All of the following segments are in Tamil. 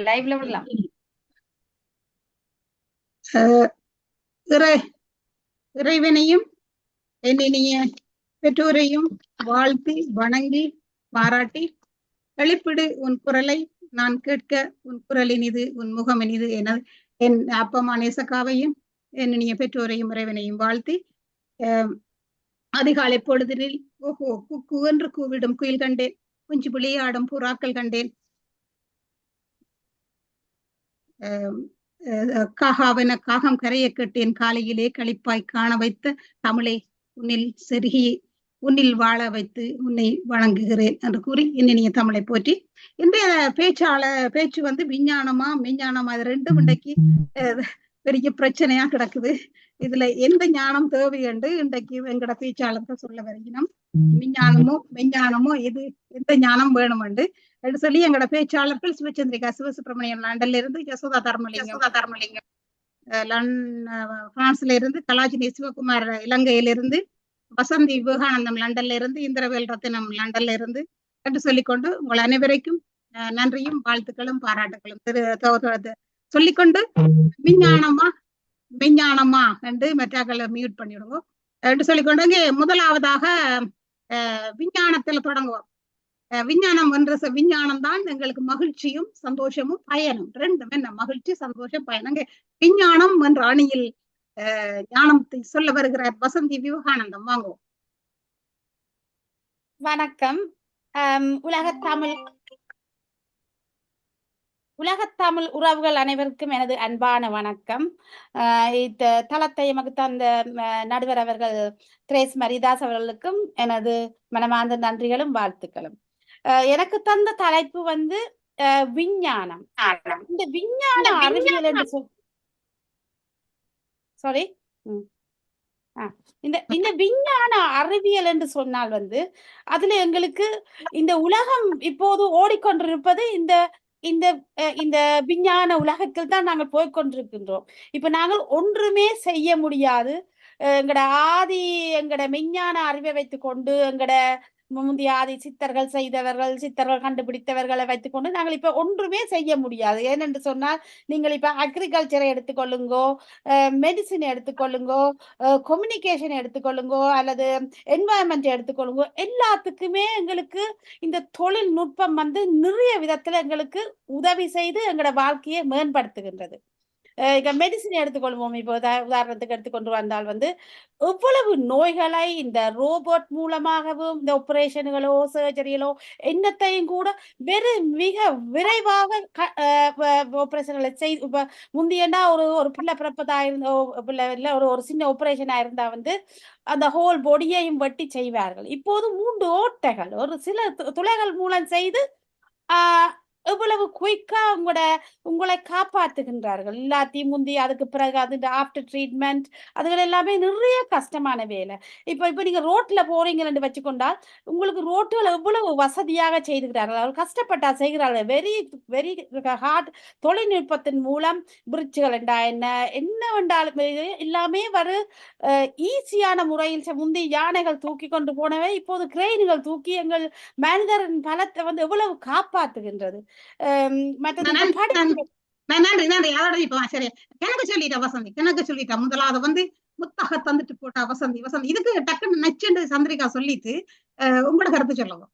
லைவ்ல விடலாம். இறைவனையும் என்னிய பெற்றோரையும் வாழ்த்தி வணங்கி பாராட்டி, எழுப்பிடு உன் குரலை நான் கேட்க, உன் குரலினிது உன் முகமினிது என என் அப்பம்மா நேசக்காவையும் என்னிய பெற்றோரையும் இறைவனையும் வாழ்த்தி, அதிகாலை பொழுதினில் ஓஹோ குக்கு என்று கூவிடும் குயில் கண்டேன், குஞ்சு விளையாடும் புறாக்கள் கண்டேன், காகாவென காகம் கரையை கட்டேன், காலையிலே களிப்பாய் காண வைத்த தமிழை உன்னில் செருகி உன்னில் வாழ வைத்து உன்னை வணங்குகிறேன் என்று கூறி இன்னிய தமிழை போற்றி இன்றைய பேச்சு வந்து விஞ்ஞானமா மெஞ்ஞானமா இது ரெண்டும் இன்றைக்கு பெரிய பிரச்சனையா கிடக்குது. இதுல எந்த ஞானம் தேவை என்று இன்றைக்கு எங்கட பேச்சாளர்கள் சொல்ல வருகிறோம். விஞ்ஞானமோ மெஞ்ஞானமோ இது எந்த ஞானம் வேணும் என்று சொல்லி எங்கட பேச்சாளர்கள் சிவச்சந்திரிகா சிவசுப்பிரமணியன் லண்டன்ல இருந்து, யசோதா தர்மலிங்கம் பிரான்ஸ்ல இருந்து, கலாஜினி சிவகுமார் இலங்கையிலிருந்து, வசந்தி விவேகானந்தம் லண்டன்ல இருந்து, இந்திரவேல் ரத்தினம் லண்டன்ல இருந்து என்று சொல்லிக்கொண்டு உங்கள் அனைவரைக்கும் நன்றியும் வாழ்த்துக்களும் பாராட்டுகளும் சொல்லிக்கொண்டு விஞ்ஞானமா மெஞ்ஞானமா என்று மெட்டாக்களை மியூட் பண்ணிவிடுவோம் என்று சொல்லிக்கொண்டு முதலாவதாக விஞ்ஞானத்துல தொடங்குவோம். விஞ்ஞானம் என்ற விஞ்ஞானம் தான் எங்களுக்கு மகிழ்ச்சியும் சந்தோஷமும் பயனும் ரெண்டும். என்ன மகிழ்ச்சி சந்தோஷம் பயணங்க விஞ்ஞானம் என்ற அணியில் ஞானத்தை சொல்ல வருகிறார் வசந்தி விவேகானந்தம். வாங்குவோம். வணக்கம். உலகத்தமிழ் உறவுகள் அனைவருக்கும் எனது அன்பான வணக்கம். இந்த தளத்தை எமக்கு தந்த நடுவர் அவர்கள் திரேஸ் மரிதாஸ் அவர்களுக்கும் எனது மனமார்ந்த நன்றிகளும் வாழ்த்துக்களும். எனக்கு தந்த தலைப்பு வந்து விஞ்ஞானம். இந்த விஞ்ஞான அறிவியல் என்று சாரி இந்த விஞ்ஞான அறிவியல் என்று சொன்னால் வந்து அதுல எங்களுக்கு இந்த உலகம் இப்போது ஓடிக்கொண்டிருப்பது இந்த இந்த இந்த விஞ்ஞான உலகத்தில் தான் நாங்கள் போய்கொண்டிருக்கின்றோம். இப்ப நாங்கள் ஒன்றுமே செய்ய முடியாது. எங்கட மெஞ்ஞான அறிவை வைத்துக் கொண்டு எங்கட முந்தைய ஆதி சித்தர்கள் கண்டுபிடித்தவர்களை வைத்துக்கொண்டு நாங்கள் இப்ப ஒன்றுமே செய்ய முடியாது. ஏனென்று சொன்னால் நீங்கள் இப்ப அக்ரிகல்ச்சரை எடுத்துக்கொள்ளுங்கோ, மெடிசின் எடுத்துக்கொள்ளுங்கோ, கம்யூனிகேஷன் எடுத்துக்கொள்ளுங்கோ, அல்லது என்வாயன்மெண்ட் எடுத்துக்கொள்ளுங்கோ, எல்லாத்துக்குமே எங்களுக்கு இந்த தொழில்நுட்பம் வந்து நிறைய விதத்துல எங்களுக்கு உதவி செய்து எங்களோட வாழ்க்கையை மேம்படுத்துகின்றது. மெடிசின் எடுத்துக்கொள்வோம். இப்போ உதாரணத்துக்கு எடுத்துக்கொண்டு வந்தால் வந்து எவ்வளவு நோய்களை இந்த ரோபோட் மூலமாகவும் இந்த ஆபரேஷன்களோ சர்ஜரிகளோ என்னத்தையும் கூட மிக விரைவாக ஆபரேஷன்களை செய்து. இப்ப முந்தியண்டா ஒரு பிள்ளை பிறப்பதா இருந்தோ பிள்ளை இல்லை ஒரு சின்ன ஆபரேஷனா இருந்தா வந்து அந்த ஹோல் பொடியையும் வெட்டி செய்வார்கள். இப்போது 3 ஓட்டைகள் ஒரு சில துளைகள் மூலம் செய்து எவ்வளவு குயிக்கா உங்களை காப்பாத்துகின்றார்கள். எல்லாத்தையும் முந்தி அதுக்கு பிறகு அது ஆஃப்டர் ட்ரீட்மெண்ட் அதுகள் எல்லாமே நிறைய கஷ்டமான வேலை. இப்ப நீங்க ரோட்ல போறீங்கன்னு வச்சுக்கொண்டால் உங்களுக்கு ரோட்டுகள் எவ்வளவு வசதியாக செய்துகிறார்கள். அவர் கஷ்டப்பட்டா செய்கிறார்கள். வெரி வெரி ஹார்ட் தொழில்நுட்பத்தின் மூலம் பிரிட்ஜுகள் என்ன வேண்டாலும் எல்லாமே ஈஸியான முறையில் முந்தி யானைகள் தூக்கி கொண்டு போனவை இப்போது கிரெயின்கள் தூக்கி எங்கள் மனிதரின் பலத்தை வந்து எவ்வளவு காப்பாத்துகின்றது. முதலாவது வந்து முத்தாக தந்துட்டு போட்டா வசந்தி இதுக்கு டக்குன்னு நச்சுண்டு சந்திரிகா சொல்லிட்டு உங்களோட கருத்து சொல்லுங்க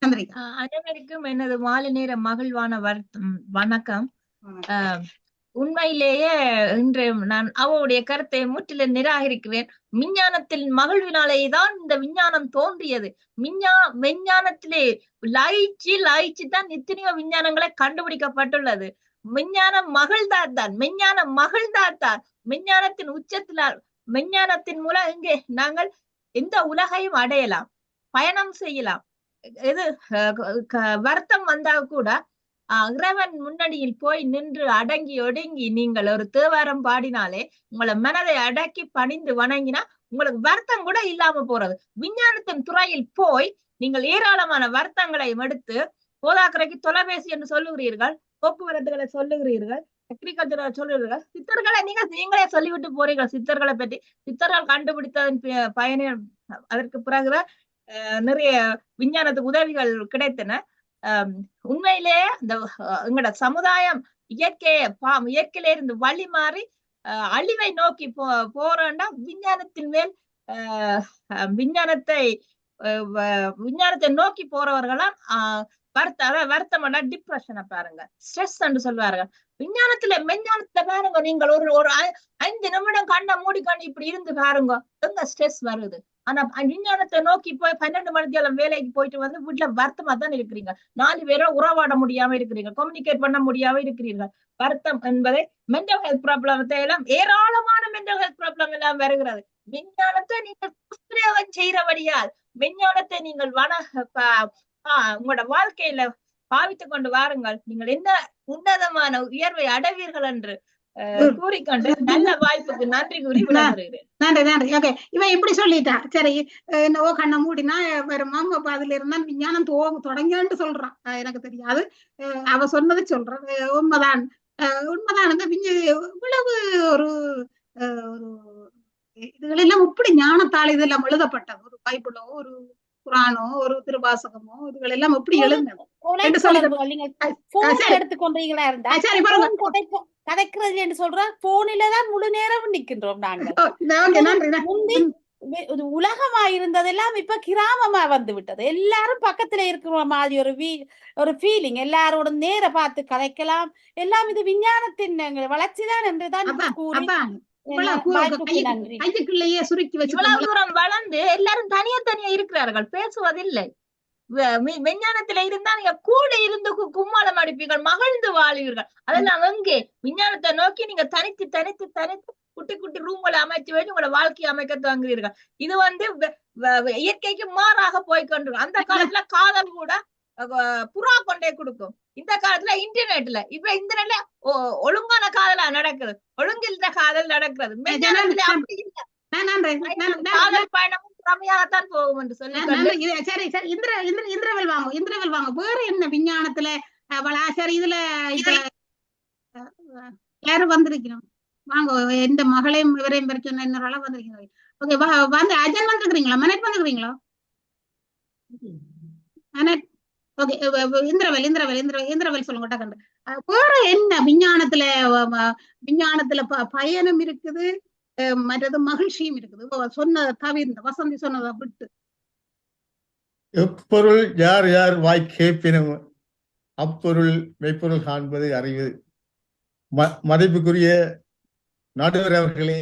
சந்திரிகா. அனைவருக்கும் எனது மாலை நேர மகிழ்வான வணக்கம். உண்மையிலேயே இன்று நான் அவருடைய கருத்தை முற்றிலும் நிராகரிக்கிறேன். விஞ்ஞானத்தில் மகிழ்வினாலேதான் இந்த விஞ்ஞானம் தோன்றியது. விஞ்ஞானத்திலே லாய்ச்சி தான் எத்தனையோ விஞ்ஞானங்களை கண்டுபிடிக்கப்பட்டுள்ளது. விஞ்ஞானம் மகிழ்ந்தால்தான் விஞ்ஞானத்தின் உச்சத்தினால் விஞ்ஞானத்தின் மூலம் இங்கே நாங்கள் எந்த உலகையும் அடையலாம், பயணம் செய்யலாம். எது வருத்தம் வந்தா கூட இறைவன் முன்னணியில் போய் நின்று அடங்கி ஒடுங்கி நீங்கள் ஒரு தேவாரம் பாடினாலே உங்களை மனதை அடக்கி பணிந்து வணங்கினா உங்களுக்கு வருத்தம் கூட இல்லாம போறது. விஞ்ஞானத்தின் துறையில் போய் நீங்கள் ஏராளமான வருத்தங்களை எடுத்து போதாக்குறைக்கு தொலைபேசி என்று சொல்லுகிறீர்கள், போக்குவரத்துகளை சொல்லுகிறீர்கள், அக்ரிகல்ச்சரை சொல்லுகிறீர்கள், சித்தர்களை நீங்களே சொல்லிவிட்டு போறீர்கள். சித்தர்களை பற்றி சித்தர்கள் கண்டுபிடித்ததன் பயனே அதற்கு பிறகுதான் நிறைய விஞ்ஞானத்துக்கு உதவிகள் கிடைத்தன. உண்மையிலேயே இந்த எங்களோட சமுதாயம் இயற்கையில இருந்து வழி மாறி அழிவை நோக்கி போறோம்னா விஞ்ஞானத்தின் மேல் விஞ்ஞானத்தை விஞ்ஞானத்தை நோக்கி போறவர்களாம் வருத்தம்னா டிப்ரெஷனை பாருங்க, ஸ்ட்ரெஸ் என்று சொல்வாருங்க. மெஞ்ஞானத்துல பாருங்க, நீங்கள் ஒரு 5 நிமிடம் கண்ணை மூடிக்கொண்டு இப்படி இருந்து பாருங்க, எங்க ஸ்ட்ரெஸ் வருது. ஆனா விஞ்ஞானத்தை நோக்கி போய் 12 மணிக்கு வேலைக்கு போயிட்டு வந்து வீட்டுல வருத்தமா தான் இருக்கிறீங்க. 4 பேரோ உறவாட முடியாம இருக்கிறீங்க, கம்யூனிகேட் பண்ண முடியாம இருக்கிறீர்கள். வருத்தம் என்பதை மென்டல் ஹெல்த் ப்ராப்ளத்தை எல்லாம் ஏராளமான மென்டல் ஹெல்த் ப்ராப்ளம் எல்லாம் வருகிறது. விஞ்ஞானத்தை நீங்கள் துஷ்பிரயோகம் செய்கிறபடியால் விஞ்ஞானத்தை நீங்கள் உங்களோட வாழ்க்கையில பாவித்துக் கொண்டு வாருங்கள். நீங்கள் என்ன உன்னதமான உயர்வை அடைவீர்கள் என்று கூறிக்கொண்டு நல்ல வாய்ப்புக்கு நன்றி கூறி விடைபெறுகிறேன். நன்றி நன்றி. ஓகே, இவன் இப்படி சொல்லிட்டான். சரி, என்னவோ கண்ணை மூடினா வருமாம், அப்ப அதுல இருந்தா விஞ்ஞானம் தொடங்கன்னு சொல்றான். எனக்கு தெரியாது, அவ சொன்னது சொல்றான். உண்மைதான், உண்மைதான். இவ்வளவு ஒரு இதுகளெல்லாம் இப்படி ஞானத்தால் இதெல்லாம் எழுதப்பட்டது. ஒரு பைபிளோ, ஒரு குரானோ, ஒரு திருவாசகமோ, இதுகள் எல்லாம் எப்படி எழுந்தது எடுத்துக்கொண்டீங்களா இருந்தா கதைக்கிறது என்று சொல்ற போனிலதான் முழு நேரம் நிக்கின்றோம் நாங்கள். உலகமா இருந்ததெல்லாம் இப்ப கிராமமா வந்து விட்டது. எல்லாரும் பக்கத்துல இருக்கிற மாதிரி ஒரு ஃபீலிங், எல்லாரோட நேர பார்த்து கதைக்கலாம் எல்லாம். இது விஞ்ஞானத்தின் வளர்ச்சிதான் என்றுதான் கூறி தூரம் வளர்ந்து எல்லாரும் தனியா இருக்கிறார்கள், பேசுவதில்லை. விஞ்ஞானத்துல இருந்தா நீங்க கூட இருந்து கும்மாளம் அடிப்பீர்கள், மகிழ்ந்து வாழ்வீர்கள். அதெல்லாம் எங்கே? விஞ்ஞானத்தை நோக்கி நீங்க தனித்து குட்டி ரூம்களை அமைச்சு வச்சு உங்களோட வாழ்க்கையை அமைக்க துவங்குவீர்கள். இது இயற்கைக்கு மாறாக போய்கொண்டு. அந்த காலத்துல காதல் கூட புறா கொண்டே கொடுக்கும். இந்த காலத்துல இன்டர்நெட்ல இன்டர்நெட்ல ஒழுங்கான காதலா நடக்குது, ஒழுங்கில்ல காதல் நடக்கிறது. அப்படி இல்லை, காதல் பயணமும் திறமையாகத்தான் போகும் என்று சொல்லி. சரி சரி, இந்திரவல் வாங்க. வேற என்ன விஞ்ஞானத்துல சரி, இதுல யாரும் வந்திருக்கிறோம் வாங்க, எந்த மகளையும் இவரையும் பற்றி சொன்ன இன்னொரு அளவு வந்திருக்கிறோம். ஓகே, வந்து அஜன் வந்துருக்கிறீங்களா? மனட் வந்துருக்கிறீங்களா? மனட். ஓகே, இந்திரவல் சொல்லுங்க டக்கண்டு. வேற என்ன விஞ்ஞானத்துல பயனும் இருக்குது, மற்றது மகிழ்ச்சியும் இருக்குது. சொன்னதை தவிர்ந்த வசந்தி சொன்னதை விட்டு எப்பொருள் யார் யார் வாய் கேட்பினும் அப்பொருள் மெய்ப்பொருள் காண்பது அறிவு. மதிப்புக்குரிய நடுவர் அவர்களே,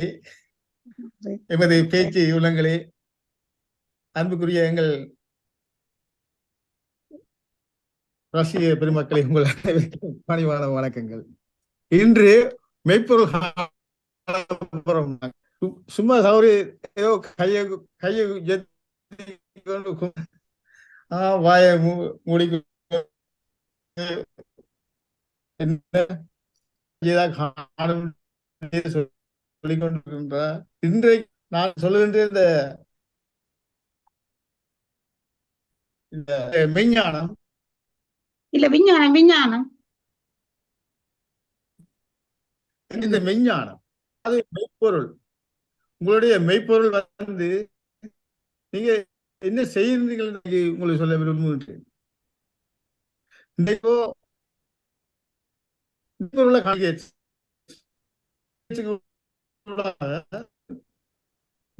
எமது பேச்சு உள்ளங்களே, அன்புக்குரிய எங்கள் ரசிக பெருமக்களை, உங்கள் பணிவான வணக்கங்கள். இன்று மெய்ப்பொருள் சும்மா சௌரி ஏதோ கையை வாய மூடி சொல்லிக் கொண்டிருக்கின்றார். இன்றைக்கு நான் சொல்லுகின்ற இந்த மெய்ஞானம் இல்ல விஞ்ஞானம் இந்த மெய்ஞானம் அது மெய்ப்பொருள். உங்களுடைய மெய்ப்பொருள் நீங்க என்ன செய்கிறீர்கள் உங்களுக்கு சொல்ல விரும்புகின்றேன். இன்றைக்கோ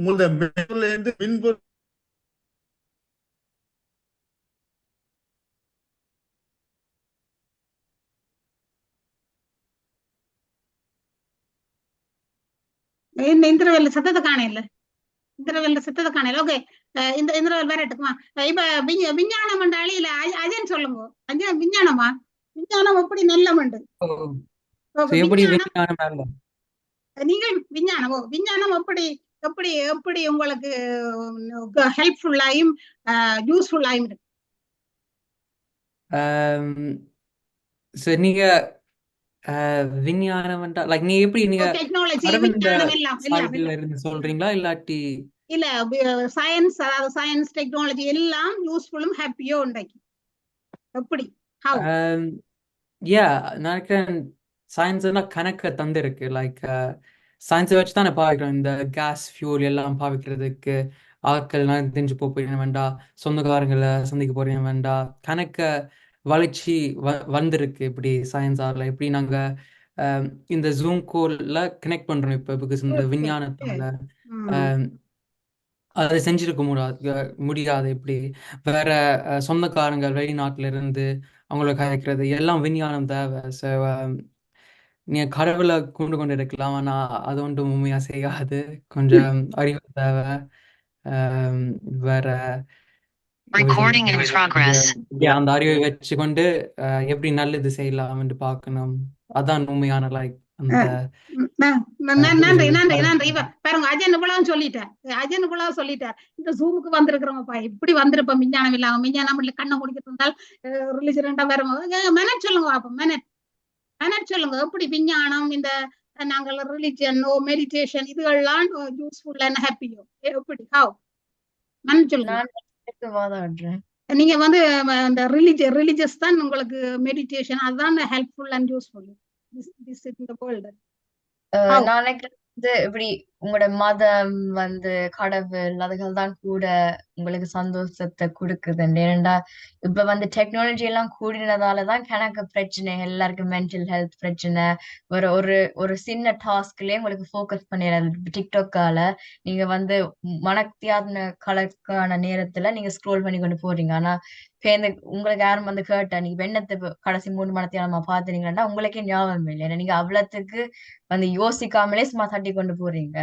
உங்களுடைய மெய்ப்பொருள் இருந்து மின்பொருள் இந்திரவெல்ல சத்தத்தை காணையில ஓகே, இந்த இந்திரவெல் வேற எடுக்குமா? இப்ப விஞ்ஞானம் அழியில அஜன் சொல்லுங்க. அஜன் விஞ்ஞானம் எப்படி நல்ல மண்டு நீங்கள் விஞ்ஞானம் எப்படி எப்படி எப்படி உங்களுக்கு ஹெல்ப்ஃபுல்லாயும் யூஸ்ஃபுல்லாயும் இருக்கு? நீங்க விஞ்ஞானம் லைக் நீ எப்படி நீங்க டெக்னாலஜி இருந்து சொல்றீங்களா இல்லாட்டி இல்ல சயின்ஸ், அதாவது சயின்ஸ் டெக்னாலஜி எல்லாம் யூஸ்ஃபுல்லும் ஹாப்பியோ உண்டாக்கி எப்படி? நினைக்கிறேன் சயின்ஸ் எல்லாம் கணக்க தந்திருக்கு. லைக் சயின்ஸை வச்சு தானே பாவிக்கிறோம். இந்த கேஸ் ஃபியூல் எல்லாம் பாவிக்கிறதுக்கு ஆட்கள் தெரிஞ்சு போறீங்க வேண்டாம், சொந்தக்காரங்களை சந்திக்க போறீங்க வேண்டாம், கணக்க வளர்ச்சி வந்திருக்கு இப்படி சயின்ஸால எப்படி நாங்க இந்த ஜூம் கோல்ல கனெக்ட் பண்றோம் இப்போ பிகாஸ் இந்த விஞ்ஞானத்தால அதை செஞ்சிருக்க முடியாது இப்படி வேற சொந்தக்காரங்க வெளிநாட்டுல இருந்து அவங்கள கதைக்கிறது எல்லாம் விஞ்ஞானம் தேவை. ஸோ நீங்க கடவுளை கொண்டு இருக்கலாம், ஆனா அது ஒன்றும் உண்மையா செய்யாது. கொஞ்சம் அறிவு தேவை. வேற அந்த அறிவை வச்சுக்கொண்டு எப்படி நல்லது செய்யலாம் என்று பார்க்கணும். அதான் உண்மையான லைக் அந்த நன்றி நன்றி நன்றி. பாருங்க அஜன் இவ்வளவு சொல்லிட்டார். இந்த ஜூமுக்கு வந்திருக்கிறோம்ப்பா இப்படி வந்திருப்போம் விஞ்ஞானம் இல்லாம விஞ்ஞானம் கண்ணை முடிக்கிட்டு இருந்தால் ரிலிஜன் வரும். மெனட் சொல்லுங்க அப்ப மெனட் சொல்லுங்க எப்படி விஞ்ஞானம் இந்த நாங்கள் ரிலிஜனோ மெடிடேஷன் இதுகள்லாம் யூஸ்ஃபுல் அண்ட் ஹாப்பியோ எப்படி ஹவ் மெனட் சொல்லுங்க. நீங்க வந்து இந்த ரிலிஜியஸ் தான் உங்களுக்கு மெடிடேஷன் அதுதான் helpful and useful this in the world. நான் நினைக்கிறது இப்படி உங்களோட மதம் கடவுள் அதுகள் தான் கூட உங்களுக்கு சந்தோஷத்தை கொடுக்குது. ஏனெண்டா இப்ப டெக்னாலஜி எல்லாம் கூடினதாலதான் கணக்கு பிரச்சனை, எல்லாருக்கும் மென்டல் ஹெல்த் பிரச்சனை. ஒரு ஒரு சின்ன டாஸ்க்லயே உங்களுக்கு ஃபோக்கஸ் பண்ணிடுறது. டிக்டாக்கால நீங்க மனத்தியான கணக்கான நேரத்துல நீங்க ஸ்க்ரோல் பண்ணி கொண்டு போறீங்க. ஆனா உங்களுக்கு யாரும் கேட்டா நீங்க வெண்ணத்தை கடைசி 3 மணத்தியாலமா பாத்துறீங்கன்னா உங்களுக்கே ஞாபகம் இல்லை. ஏன்னா நீங்க அவ்வளவுக்கு யோசிக்காமலே சும்மா தட்டி கொண்டு போறீங்க.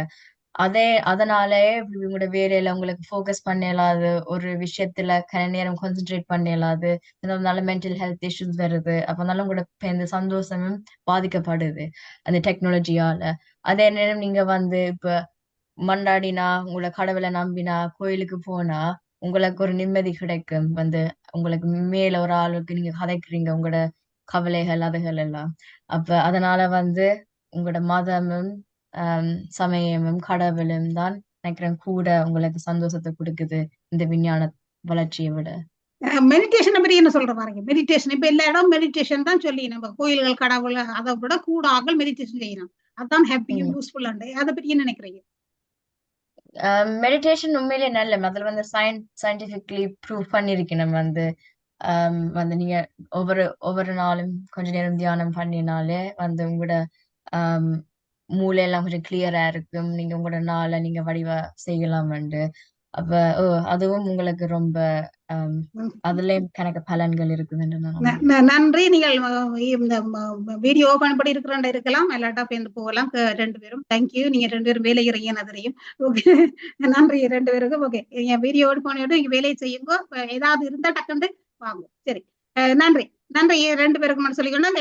அதனாலே உங்களோட வேலையில உங்களுக்கு ஃபோக்கஸ் பண்ண இயலாது, ஒரு விஷயத்துல நேரம் கான்சென்ட்ரேட் பண்ண இயலாது. அதனால மென்டல் ஹெல்த் இஷ்யூஸ் வருது. அப்பனால உங்களோட இந்த சந்தோஷமும் பாதிக்கப்படுது அந்த டெக்னாலஜியால. அதே நேரம் நீங்க இப்ப மண்டாடினா உங்களை கடவுளை நம்பினா கோயிலுக்கு போனா உங்களுக்கு ஒரு நிம்மதி கிடைக்கும். உங்களுக்கு மேல ஒரு ஆளுக்கு நீங்க கதைக்கிறீங்க உங்களோட கவலைகள் அதுகள் எல்லாம். அப்ப அதனால உங்களோட மதமும் சமயமும் கடவுளும் தான் நினைக்கிறேன் கூட உங்களுக்கு சந்தோஷத்தை கொடுக்குது இந்த விஞ்ஞான வளர்ச்சியை விட. மெடிடேஷன் பத்தி என்ன சொல்ற பாருங்க. மெடிடேஷன் இப்ப எல்லா இடம் மெடிடேஷன் தான் சொல்லி நம்ம கோயில்கள் கடவுள் அதை விட கூட ஆகல் மெடிடேஷன் செய்யணும். அதுதான் ஹாப்பியும் யூஸ்ஃபுல். அதை பத்தி என்ன நினைக்கிறீங்க? மெடிடேஷன் உண்மையிலேயே நல்ல அதுல சயின்டிபிக்லி ப்ரூவ் பண்ணிருக்கணும். நீங்க ஒவ்வொரு நாளும் கொஞ்ச நேரம் தியானம் பண்ணினாலே உங்களோட மூளையெல்லாம் கொஞ்சம் கிளியரா இருக்கும். நீங்க உங்களோட நாளை நீங்க வடிவா செய்யலாம். அப்ப அதுவும் உங்களுக்கு ரொம்ப அதுலயும் கணக்கு பலன்கள் இருக்குதுன்னு நன்றி. நீங்கள் இந்த வீடியோ ஓபன் பண்ணி இருக்கலாம், எல்லாட்டா பேருந்து போகலாம் 2 பேரும். தேங்க்யூ. நீங்க 2 பேரும் வேலை இறங்கிய தெரியும். ஓகே நன்றி 2 பேருக்கும். ஓகே வீடியோ போனோட நீங்க வேலையை செய்யுங்க. ஏதாவது இருந்தா டக்குண்டு வாங்க. சரி நன்றி நன்றி 2 பேருக்கு மட்டும் சொல்லிக்கணும்.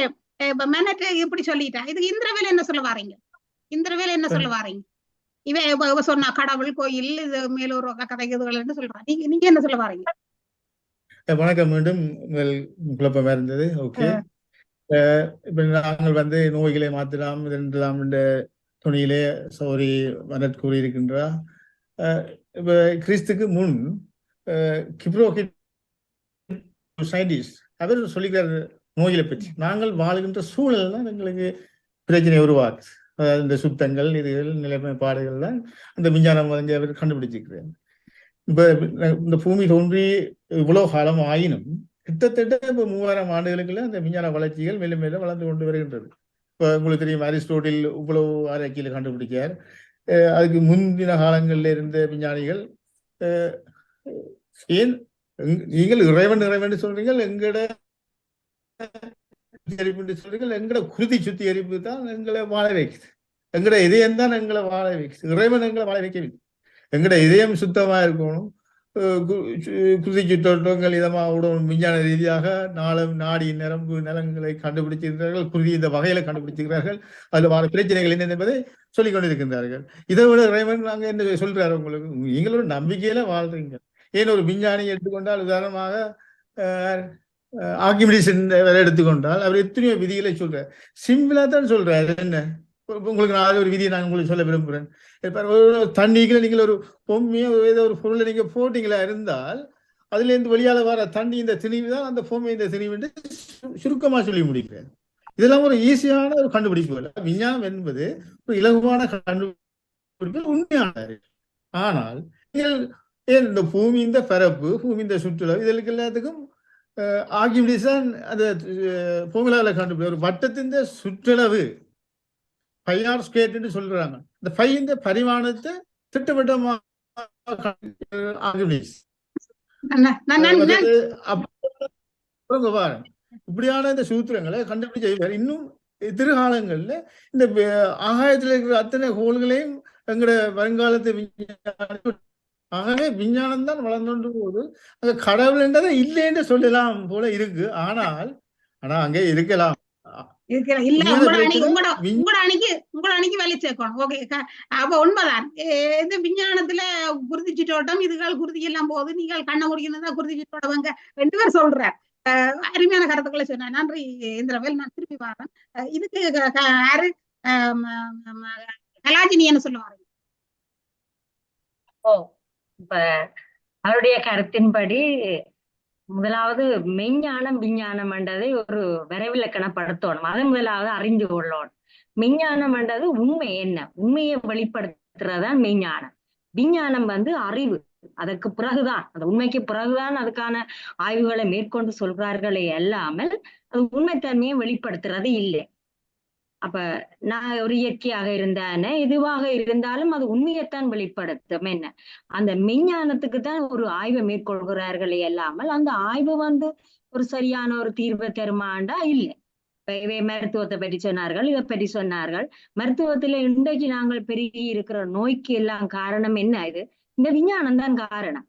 மெனட் இப்படி சொல்லிட்டேன். இதுக்கு இந்திரவேல் என்ன சொல்ல வாரீங்க? இந்திரவேல் என்ன சொல்ல வாரீங்க? இவ சொன்னா கடவுள் கோயில் இது மேலூர் கதைகள் சொல்றான். நீங்க என்ன சொல்ல வாரீங்க? வணக்கம். மீண்டும் உங்கள் குழப்பமா இருந்தது. ஓகே இப்ப நாங்கள் நோய்களை மாற்றலாம் இதெல்லாம் என்ற துணியிலே சௌரி மனட் கூறியிருக்கின்றா. இப்ப கிறிஸ்துக்கு முன் கிப்ரோகிட் சயின்டிஸ்ட் அவர் சொல்லிக்கிறார் நோய்களை பற்றி. நாங்கள் வாழ்கின்ற சூழல் தான் எங்களுக்கு பிரச்சனை உருவாக்குது. அதாவது இந்த சுத்தங்கள் இதுகள் நிலைமைப்பாடுகள் தான் அந்த விஞ்ஞானம் அவர் கண்டுபிடிச்சிருக்கிறார். இப்ப இந்த பூமி தோன்றி இவ்வளவு காலம் ஆயினும் கிட்டத்தட்ட இப்ப 3000 ஆண்டுகளுக்குள்ள அந்த விஞ்ஞான வளர்ச்சிகள் மேலும் மேலும் வளர்ந்து கொண்டு வருகின்றது. இப்ப உங்களுக்கு தெரியும் அரிஸ்டோட்டில் இவ்வளவு ஆராய்ச்சியில கண்டுபிடிக்கார். அதுக்கு முந்தின காலங்கள்ல இருந்த விஞ்ஞானிகள் ஏன் நீங்கள் இறைவன் சொல்றீங்க, எங்கட சொல்றீங்க, எங்கட குருதி சுத்திகரிப்பு தான் எங்களை வாழ வைக்குது. எங்கட இதயம் தான் எங்களை வாழ வைக்குது. இறைவன் எங்களை வாழ வைக்கவில்லை. எங்கட இதயம் சுத்தமா இருக்கணும், குருதி சுத்தோட்டங்கள் இதமா விடணும். விஞ்ஞான ரீதியாக நாடி நரம்பு நலங்களை கண்டுபிடிச்சிருக்கிறார்கள். குருதி இந்த வகையில கண்டுபிடிச்சிருக்கிறார்கள். அதுல வர பிரச்சனைகள் என்ன என்பதை சொல்லிக் கொண்டிருக்கின்றார்கள். இதை விட இறைவன் நாங்க என்ன சொல்றாரு உங்களுக்கு? நீங்களோட நம்பிக்கையில வாழ்றீங்க. ஏன் ஒரு விஞ்ஞானி எடுத்துக்கொண்டால் உதாரணமாக ஆர்கிமிடிஸ் எடுத்துக்கொண்டால் அவர் எத்தனையோ விதிகளை சொல்றார். சிம்பிளா தான் சொல்றாரு. என்ன உங்களுக்கு நான் ஒரு விதியை நான் உங்களுக்கு சொல்ல விரும்புகிறேன். தண்ணிக்குள்ள நீங்கள் ஒரு பொம்மையோ ஏதோ ஒரு பொருளை நீங்க போட்டீங்களா இருந்தால் அதுல இருந்து வெளியால வர தண்ணி இந்த திணிவு தான் அந்த பொம்மை இந்த திணிவு என்று சுருக்கமா சொல்லி முடிக்கிறார். இதெல்லாம் ஒரு ஈஸியான ஒரு கண்டுபிடிப்பு. விஞ்ஞானம் என்பது ஒரு இலகுவான கண்டுபிடிப்பு, உண்மையானது. ஆனால் நீங்கள் ஏன் இந்த பூமி இந்த பரப்பு பூமி இந்த சுற்றுலா இதற்கு எல்லாத்துக்கும் ஆர்கிமிடிஸ் தான் அந்த ஃபார்முலாவில் கண்டுபிடி ஒரு வட்டத்தின் சுற்றளவு பையார் ஸ்கேட் என்று சொல்றாங்க. இந்த பையின் பரிமாணத்தை திட்டவட்டமாக ஆர்கிமிடிஸ் இப்படியான இந்த சூத்திரங்களை கண்டுபிடிச்ச இன்னும் எதிர்காலங்கள்ல இந்த ஆகாயத்தில் இருக்கிற அத்தனை கோள்களையும் எங்களோட வருங்காலத்தை ஆகவே விஞ்ஞானம் தான் வளர்ந்து போது அங்க கடவுள் என்றதை இல்லைன்னு சொல்லலாம் போல இருக்கு. ஆனால் அங்கே இருக்கலாம் வேலை சேர்க்கணும். ஓகே, அப்ப உண்மைதான். இது விஞ்ஞானத்துல குருதி சிட்டோட்டம், இதுகள் குருதி எல்லாம் போகுது, நீங்கள் கண்ண முடிக்கணும் குருதி சிட்டோட்டவங்க 2 பேர் சொல்ற அருமையான கருத்துக்களை சொன்னேன். நன்றி இந்திரவேல். நான் திருப்பி வரேன். இதுக்கு யாரு கலாஜினின்னு சொல்லுவாரு. இப்ப அவருடைய கருத்தின்படி முதலாவது மெஞ்ஞானம் விஞ்ஞானம் என்றதை ஒரு வரைவிலக்கணப்படுத்தணும். அதை முதலாவது அறிந்து கொள்ளணும். மெஞ்ஞானம் என்றது உண்மை என்ன, உண்மையை வெளிப்படுத்துறதுதான் மெய்ஞானம். விஞ்ஞானம் அறிவு, அதற்கு பிறகுதான், அந்த உண்மைக்கு பிறகுதான் அதுக்கான ஆய்வுகளை மேற்கொண்டு சொல்றார்களே அல்லாமல் அது உண்மைத்தன்மையை வெளிப்படுத்துறது இல்லை. அப்ப நான் ஒரு இயற்கையாக இருந்தானே எதுவாக இருந்தாலும் அது உண்மையைத்தான் வெளிப்படுத்தும். என்ன, அந்த மெஞ்ஞானத்துக்கு தான் ஒரு ஆய்வை மேற்கொள்கிறார்களே அல்லாமல் அந்த ஆய்வு ஒரு சரியான ஒரு தீர்வை தருமாண்டா இல்லை. இவை மருத்துவத்தை பற்றி சொன்னார்கள், இதை பற்றி சொன்னார்கள். மருத்துவத்துல இன்றைக்கு நாங்கள் பெருகி இருக்கிற நோய்க்கு எல்லாம் காரணம் என்ன? இது இந்த விஞ்ஞானம் தான் காரணம்.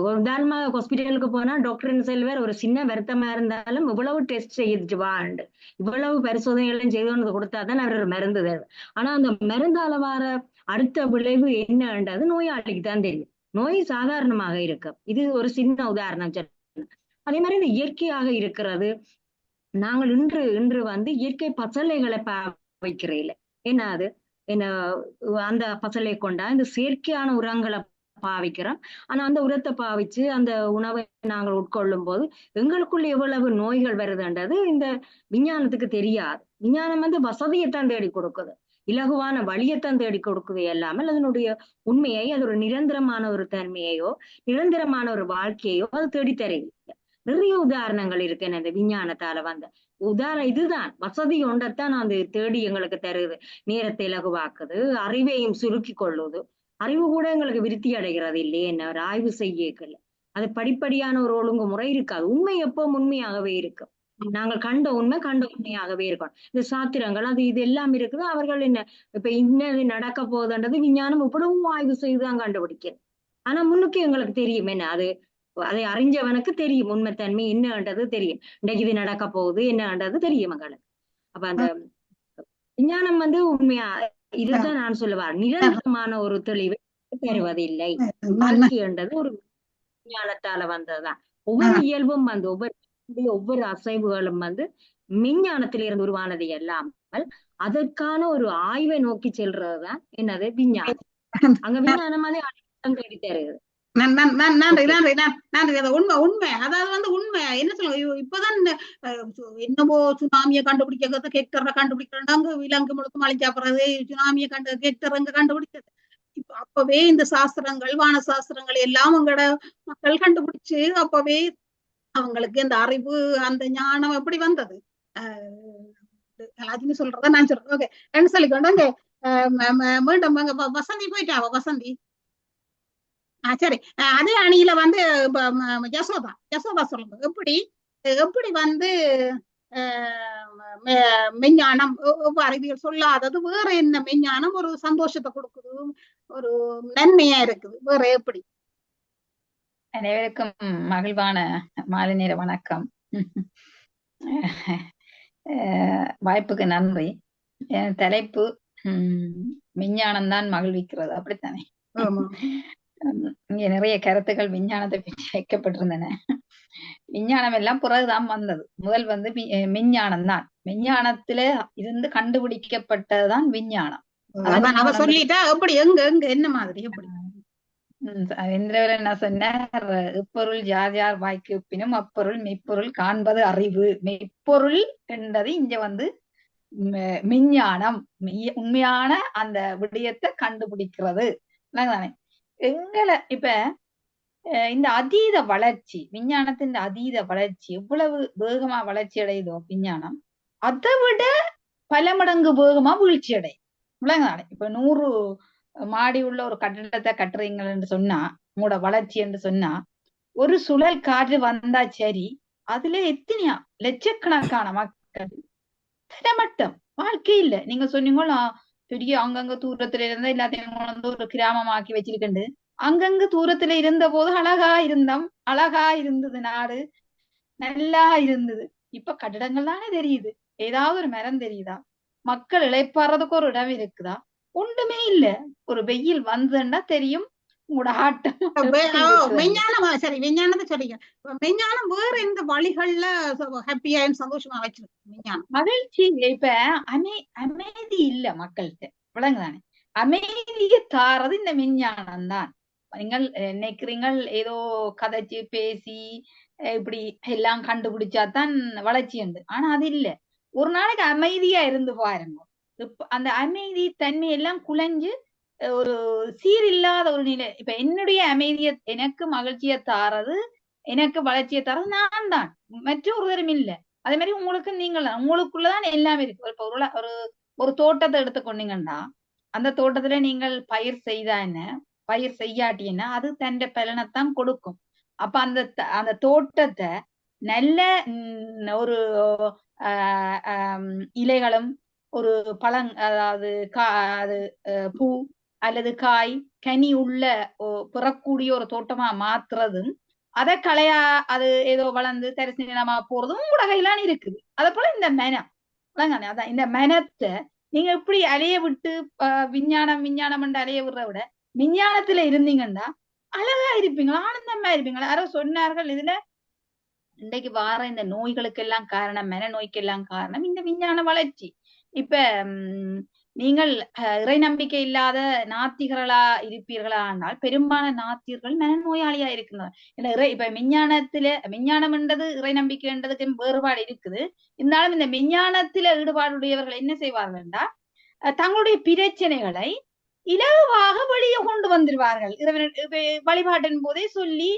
உதாரணமாக ஹாஸ்பிட்டலுக்கு போனா டாக்டர் செல்வர் ஒரு சின்ன வருத்தமா இருந்தாலும் இவ்வளவு டெஸ்ட் செய்து வாண்டு, இவ்வளவு பரிசோதனைகளையும் செய்து கொடுத்தாதான் அவர் மருந்து தருவார். ஆனா அந்த மருந்தால வர அடுத்த விளைவு என்னன்றது நோயாளிக்கு தான் தெரியும். நோய் சாதாரணமாக இருக்கு. இது ஒரு சின்ன உதாரணம் சொன்ன. அதே மாதிரி இந்த இயற்கையாக இருக்கிறது. நாங்கள் இன்று இயற்கை பசலைகளை வைக்கிறேன். என்ன அது என்ன, அந்த பசலை கொண்டா இந்த செயற்கையான உரங்களை பாவிக்கிறோம். ஆனா அந்த உரத்தை பாவிச்சு அந்த உணவை நாங்கள் உட்கொள்ளும் போது எங்களுக்குள்ள எவ்வளவு நோய்கள் வருதுன்றது இந்த விஞ்ஞானத்துக்கு தெரியாது. விஞ்ஞானம் வசதியைத்தான் தேடி கொடுக்குது, இலகுவான வழியைத்தான் தேடி கொடுக்குது இல்லாமல் அதனுடைய உண்மையை, அது ஒரு நிரந்தரமான ஒரு தன்மையையோ நிரந்தரமான ஒரு வாழ்க்கையோ அது தேடி தரவில்லை. நிறைய உதாரணங்கள் இருக்கு. இந்த விஞ்ஞானத்தால உதாரணம் இதுதான். வசதி ஒன்றத்தான் அது தேடி எங்களுக்கு தருது, நேரத்தை இலகுவாக்குது, அறிவையும் சுருக்கி கொள்ளுது. அறிவு கூட எங்களுக்கு விருத்தி அடைகிறது இல்லையே, என்ன ஒரு ஆய்வு செய்யல. அது படிப்படியான ஒரு ஒழுங்குமுறை இருக்காது. உண்மை எப்பவும் உண்மையாகவே இருக்கும். நாங்கள் கண்ட உண்மையாகவே இருக்கணும். இந்த சாத்திரங்கள் அது இது எல்லாம் இருக்குது. அவர்கள் என்ன இப்ப இன்னது நடக்க போகுதுன்றது விஞ்ஞானம் இவ்வளவும் ஆய்வு செய்துதான் கண்டுபிடிக்கிறது. ஆனா முன்னுக்கு எங்களுக்கு தெரியும். என்ன அது, அதை அறிஞ்சவனுக்கு தெரியும் உண்மைத்தன்மை என்னன்றது தெரியும். இன்றைக்கு இது நடக்க போகுது என்னன்றது தெரியும் எங்களுக்கு. அப்ப அந்த விஞ்ஞானம் உண்மையா இதுதான் நான் சொல்லுவார், நிரந்தரமான ஒரு தெளிவை தருவதில்லை. வாழ்க்கைன்றது ஒரு விஞ்ஞானத்தால வந்ததுதான். ஒவ்வொரு இயல்பும் ஒவ்வொரு அசைவுகளும் விஞ்ஞானத்திலிருந்து உருவானது இல்லாமல் அதற்கான ஒரு ஆய்வை நோக்கி செல்றதுதான் என்னது விஞ்ஞானம். அங்க விஞ்ஞானம் தேடி தருது. உண்மை அதாவது உண்மை என்ன சொல்லுங்க. இப்பதான் என்னவோ சுனாமியை கண்டுபிடிக்க கேக்டரை கண்டுபிடிக்கிறாங்க, விலங்கு முழுக்க மழை சாப்பிடுறது, சுனாமியை கேக்டர் கண்டுபிடிச்சது. இப்ப அப்பவே இந்த சாஸ்திரங்கள், வான சாஸ்திரங்கள் எல்லாம் அவங்களோட மக்கள் கண்டுபிடிச்சு அப்பவே அவங்களுக்கு இந்த அறிவு, அந்த ஞானம் எப்படி வந்தது எல்லாத்தையும் சொல்றத நான் சொல்றேன். ஓகே, என்ன சொல்லிக்கொண்டு மீண்டும் வசந்தி போயிட்டாவோ. வசந்தி சரி, அதே அணியில யசோதா சொல்லுங்க. எப்படி மெஞ்ஞானம் அறிவியல் சொல்லாதது வேற என்ன மெஞ்ஞானம் ஒரு சந்தோஷத்தை கொடுக்குது, ஒரு நன்மையா இருக்குது, வேற எப்படி? அனைவருக்கும் மகிழ்வான மாலை நேர வணக்கம். வாய்ப்புக்கு நன்றி. தலைப்பு விஞ்ஞானம் தான் மகிழ்விக்கிறது, அப்படித்தானே? இங்க நிறைய கருத்துக்கள் விஞ்ஞானத்தை பற்றி வைக்கப்பட்டிருந்தன. விஞ்ஞானம் எல்லாம் பிறகுதான் வந்தது. முதல் விஞ்ஞானம் தான், விஞ்ஞானத்துல இருந்து கண்டுபிடிக்கப்பட்டதுதான் விஞ்ஞானம். சொல்லிட்டா எப்படி எங்க என்ன மாதிரி எப்படி என்ன சொன்னார், இப்பொருள் யார் யார் வாய்க்கு ஒப்பினும் அப்பொருள் மெய்ப்பொருள் காண்பது அறிவு. மெய்ப்பொருள் என்றது இங்க விஞ்ஞானம் உண்மையான அந்த விடயத்தை கண்டுபிடிக்கிறது தானே. எங்களை இப்ப இந்த அதீத வளர்ச்சி, விஞ்ஞானத்தின் அதீத வளர்ச்சி எவ்வளவு வேகமா வளர்ச்சி அடையுதோ விஞ்ஞானம், அதை விட பல மடங்கு வேகமா வீழ்ச்சி அடையும். விளங்குதானே? இப்ப 100 மாடி உள்ள ஒரு கட்டிடத்தை கட்டுறீங்கன்னு சொன்னா, உங்களோட வளர்ச்சி என்று சொன்னா, ஒரு சுழல் காற்று வந்தா சரி, அதுல எத்தனையா லட்சக்கணக்கான மக்கள் தரமட்டம் வாழ்க்கை இல்ல. நீங்க சொன்னீங்களா பெரிய அங்கங்க தூரத்துல இருந்தா எல்லாத்தையும் கொண்டு ஒரு கிராமமாக்கி வச்சிருக்கண்டு. அங்கங்க தூரத்துல இருந்த போது அழகா இருந்தது நாடு, நல்லா இருந்தது. இப்ப கட்டிடங்கள் தானே தெரியுது. ஏதாவது ஒரு மரம் தெரியுதா? மக்கள் இளைப்பாறதுக்கு ஒரு இடம் இருக்குதா? ஒன்றுமே இல்ல. ஒரு வெயில் வந்ததுன்னா தெரியும் உங்களோட ஆட்டம் எப்படி இருக்குதுன்னு. விஞ்ஞானம் சரி, விஞ்ஞானத்தை சொல்றீங்க. விஞ்ஞானம் வேற எந்த வழிகள்ல ஹாப்பியா சந்தோஷமா வச்சிருக்கு விஞ்ஞானம்? மகிழ்ச்சி இப்ப அமைதி இல்ல மக்கள்கிட்ட. விளங்குதானே? அமைதியை தாரது இந்த விஞ்ஞானம் தான். நீங்கள் நினைக்கிறீங்கள் ஏதோ கதைச்சு பேசி இப்படி எல்லாம் கண்டுபிடிச்சாதான் வளர்ச்சி உண்டு. ஆனா அது இல்ல. ஒரு நாளைக்கு அமைதியா இருந்து பாருங்க. அந்த அமைதி தன்மை எல்லாம் குலைஞ்சு ஒரு சீரில்லாத ஒரு நிலை. இப்ப என்னுடைய அமைதியை, எனக்கு மகிழ்ச்சியை தாரது, எனக்கு வளர்ச்சியை தாரது நான் தான், மற்றொருத்தரும் இல்ல. அதே மாதிரி உங்களுக்கு உங்களுக்குள்ளதான் எல்லாமே இருக்கு. இப்ப ஒரு தோட்டத்தை எடுத்துக்கொண்டீங்கன்னா, அந்த தோட்டத்துல நீங்கள் பயிர் செய்தா என்ன, பயிர் செய்யாட்டி என்ன, அது தன் பலனைத்தான் கொடுக்கும். அப்ப அந்த தோட்டத்தை நல்ல ஒரு இலைகளும் ஒரு அதாவது பூ அல்லது காய் கனி உள்ள பெறக்கூடிய ஒரு தோட்டமா மாத்துறதும், அதை அது ஏதோ வளர்ந்து தரிசு நிலமா போறதும் உங்களோட கையிலான இருக்குது. அதே போல இந்த மனம், அதான் இந்த மனத்தை நீங்க எப்படி அலைய விட்டு விஞ்ஞானம் அலைய விடுற விட விஞ்ஞானத்துல இருந்தீங்கன்னா அழகா இருப்பீங்களா, ஆனந்தமா இருப்பீங்களா. யாரோ சொன்னார்கள், இதுல இன்றைக்கு வார இந்த நோய்களுக்கெல்லாம் காரணம், மன நோய்க்கெல்லாம் காரணம் இந்த விஞ்ஞான வளர்ச்சி. இப்ப நீங்கள் இறை நம்பிக்கை இல்லாத நாத்திகர்களா இருப்பீர்களா ஆனால் பெரும்பாலான நாத்திகர்கள் மனநோயாளியா இருக்கிறார். இப்ப விஞ்ஞானம் என்றது இறை நம்பிக்கை என்றதுக்கு வேறுபாடு இருக்குது. இருந்தாலும் இந்த விஞ்ஞானத்தில ஈடுபாடுடையவர்கள் என்ன செய்வார்கள் என்றால், தங்களுடைய பிரச்சனைகளை இலகுவாக வெளியே கொண்டு வந்துருவார்கள். வழிபாட்டின் போதே சொல்லி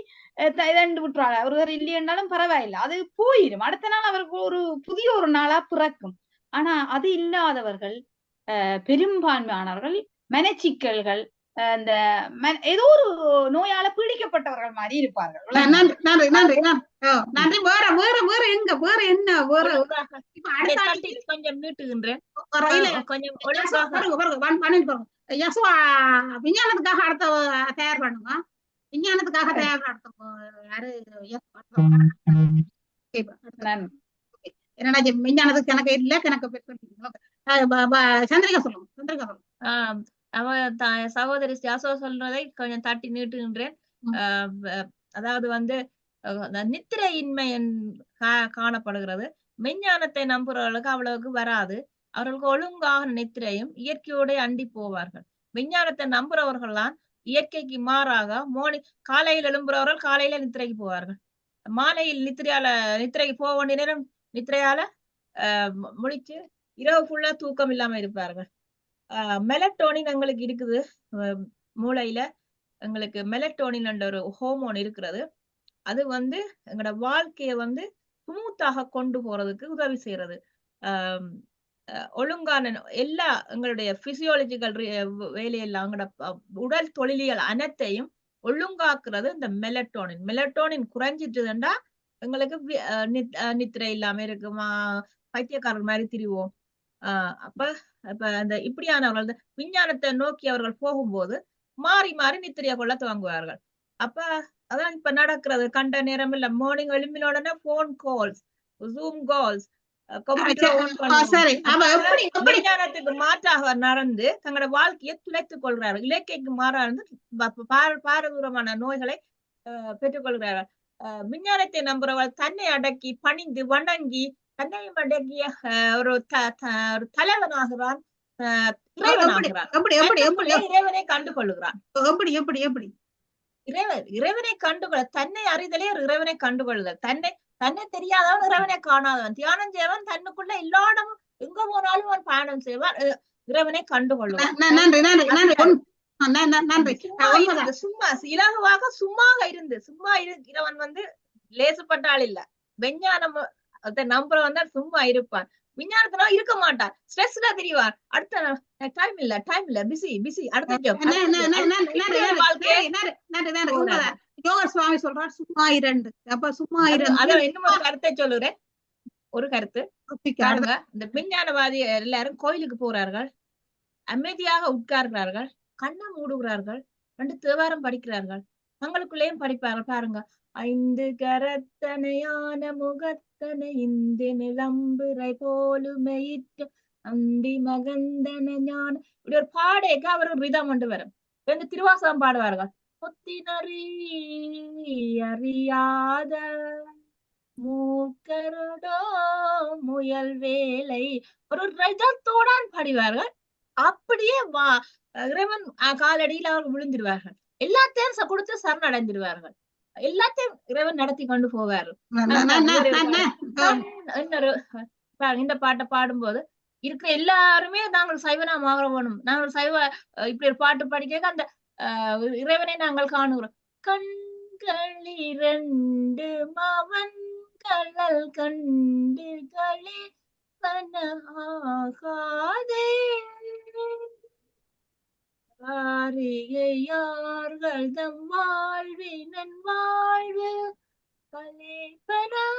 இதண்டு விட்டுருவாங்க. ஒருவர் இல்லையென்றாலும் பரவாயில்லை, அது போயிடும். அடுத்த நாள் அவருக்கு ஒரு புதிய ஒரு நாளா பிறக்கும். ஆனா அது இல்லாதவர்கள், பெரும்பான்மையானவர்கள் மனச்சிக்கல்கள், இந்த ஏதோ ஒரு நோயால பீடிக்கப்பட்டவர்கள் மாதிரி இருப்பார்கள். கொஞ்சம் நீட்டுகின்றேன். விஞ்ஞானத்துக்காக அடுத்த தயார் பண்ணுமா? விஞ்ஞானத்துக்காக தயார் என்னடா விஞ்ஞானத்துக்கு கணக்கு இல்ல, கணக்கு சந்திரிகா சொல்லுங்க. சந்திரிகா சொல்லுங்க. சகோதரி யாசோ சொல்றதை கொஞ்சம் தட்டி நீட்டுகின்றேன். அதாவது நித்திரையின்மை காணப்படுகிறது. விஞ்ஞானத்தை நம்புறவர்களுக்கு அவ்வளவுக்கு வராது. அவர்களுக்கு ஒழுங்காக நித்திரையும் இயற்கையோட அண்டி போவார்கள். விஞ்ஞானத்தை நம்புறவர்கள்லாம் இயற்கைக்கு மாறாக காலையில் எழும்புறவர்கள் காலையில நித்திரைக்கு போவார்கள். மாலையில் நித்திரைக்கு போக வேண்டிய நேரம் நித்திரையால முடிச்சு இரவு ஃபுல்லா தூக்கம் இல்லாம இருப்பார்கள். மெலட்டோனின் எங்களுக்கு இருக்குது மூளையில. எங்களுக்கு மெலட்டோனின் என்ற ஒரு ஹோமோன் இருக்கிறது. அது எங்களோட வாழ்க்கைய ஸ்மூத்தாக கொண்டு போறதுக்கு உதவி செய்யறது. ஒழுங்கான எல்லா எங்களுடைய பிசியோலஜிக்கல் வேலையெல்லாம் எங்களோட உடல் தொழிலியல் அனைத்தையும் ஒழுங்காக்குறது இந்த மெலட்டோனின் குறைஞ்சிட்டுதுண்டா எங்களுக்கு நித்திரை இல்லாம இருக்குமா, பைத்தியக்காரர் மாதிரி திரிவோம். அப்ப அந்த இப்படியானவர்கள் விஞ்ஞானத்தை நோக்கி அவர்கள் போகும்போது மாறி மாறி நித்திரையை கொள்ள துவங்குவார்கள். அப்ப அதான் இப்ப நடக்கிறது. கண்ட நேரம் இல்ல, மார்னிங் எழும்பின உடனே போன் கால்ஸ், ஜூம் கால்ஸ், விஞ்ஞானத்துக்கு மாற்றாக நடந்து தங்களோட வாழ்க்கையை துளைத்துக் கொள்கிறார்கள். இலக்கைக்கு மாறாக பாரதூரமான நோய்களை பெற்றுக் கொள்கிறார்கள். விஞ்ஞானத்தை நம்புறவர்கள் தன்னை அடக்கி பணிந்து வணங்கி தன்னையும் அடக்கிய ஒரு தலைவனாகிறான், இறைவனை கண்டுகொள்ளுகிறான். இறைவனை கண்டுகொள்ள தன்னை அறிதலே ஒரு இறைவனை கண்டுகொள்ளுதல். தன்னை தெரியாதவன் இறைவனை காணாதவன். தியானம் செய்வன் தன்னுக்குள்ள எல்லா இடமும் எங்க போனாலும் அவன் பயணம் செய்வான், இறைவனை கண்டுகொள்ளுவான். நன்றி. சும்மா உண்மைதான். இருந்து சும்மா இலகுவாக சும்மா இருக்கிறவன் வந்து லேசுப்பட்ட ஆள் இல்ல. விஞ்ஞானம் நம்புற வந்தா சும்மா இருப்பான். விஞ்ஞானத்துல இருக்க மாட்டான். ஸ்ட்ரெஸ்ல தெரியவான். அடுத்த டைம் இல்ல பிஸி அடுத்த job, உண்மைதான். யோகர் சுவாமி சொல்றாரு சும்மா இரண்டு. அப்ப சும்மா இரண்டு அத இன்னும் ஒரு கருத்தை சொல்லுறேன். ஒரு கருத்து பாருங்க, இந்த விஞ்ஞானவாதி எல்லாரும் கோயிலுக்கு போறார்கள், அமைதியாக உட்கார்கிறார்கள், கண்ணை மூடுகிறார்கள், 2 தேவாரம் படிக்கிறார்கள், தங்களுக்குள்ளேயும் படிப்பார்கள். பாருங்க, 5 கரத்தனையான முகத்தனை இந்த நிலம்புரை போலுமையிட்டு அந்தி மகந்தன ஞான, இப்படி ஒரு பாடேக்க அவர் ஒரு ரிதம் கொண்டு வரும். இந்த திருவாசகம் பாடுவார்கள். பொத்தினறி அறியாத மூக்கருடோ முயல் வேலை, ஒரு ரிதத்தோடான் பாடுவார்கள். அப்படியே இறைவன் காலடியில் அவர்கள் விழுந்துருவார்கள். எல்லாத்தையும் கொடுத்து சரணடைந்துருவார்கள். எல்லாத்தையும் இறைவன் நடத்தி கொண்டு போவார்கள். இன்னொரு இந்த பாட்டை பாடும்போது இருக்கிற எல்லாருமே நாங்கள் சைவனா மாற வேணும், நாங்கள் சைவ இப்படி ஒரு பாட்டு படிக்க அந்த இறைவனை நாங்கள் காணுகிறோம். கண்கள் 2 மவன் கள்ளல் கண்டு களிப்பனாகாதே யார்கள் தம் வாழ்வினன் வாழ்வு கலைப்பனாகாதே.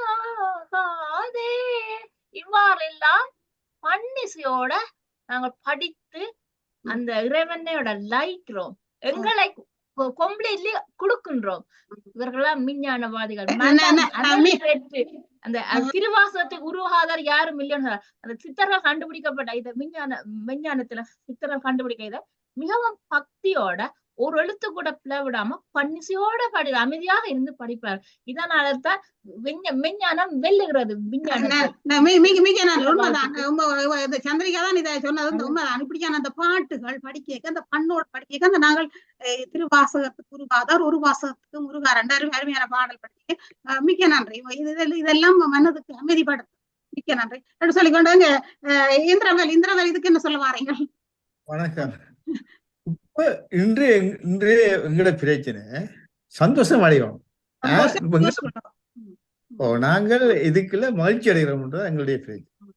இவ்வாறெல்லாம் பன்னிசையோட நாங்கள் படித்து அந்த இறைவனையோட லைக்கிறோம், எங்களை கம்ப்ளீட்லி கொடுக்கின்றோம். இவர்களெல்லாம் விஞ்ஞானவாதிகள். அந்த திருவாசகத்துக்கு உருவாகாத யாரும் இல்லைன்னு அந்த சித்தர்கள் கண்டுபிடிக்கப்பட்ட இத விஞ்ஞானத்துல சித்தர்கள் கண்டுபிடிக்க இத மிகவும் பக்தியோட ஒரு எழுத்து கூட பிளவிடாம பன்னிசையோட அமைதியாக இருந்து படிப்பார். இதனாலதான் விஞ்ஞானம் வெல்லுகிறது. சந்திரிகா தான் இதை சொன்னது உண்மைதான். இப்படியான அந்த பாட்டுகள் படிக்க அந்த பண்ணோடு படிக்க அந்த நாங்கள் திருவாசகத்துக்கு முருகாதார், ஒரு வாசகத்துக்கு முருகா 2 அருமையான பாடல் படிக்க மிக்க நன்றி. இதெல்லாம் மனதுக்கு அமைதிப்படுத்தும். மிக்க நன்றி என்று சொல்லிக்கொண்டு இந்திரவேல் இதுக்கு என்ன சொல்ல வாரீங்க? வணக்கம். இப்ப இன்று எங்கட பிரச்சனை சந்தோஷம் அடைவோம். நாங்கள் இதுக்குள்ள மகிழ்ச்சி அடைகிறோம்ன்றது எங்களுடைய பிரச்சனை.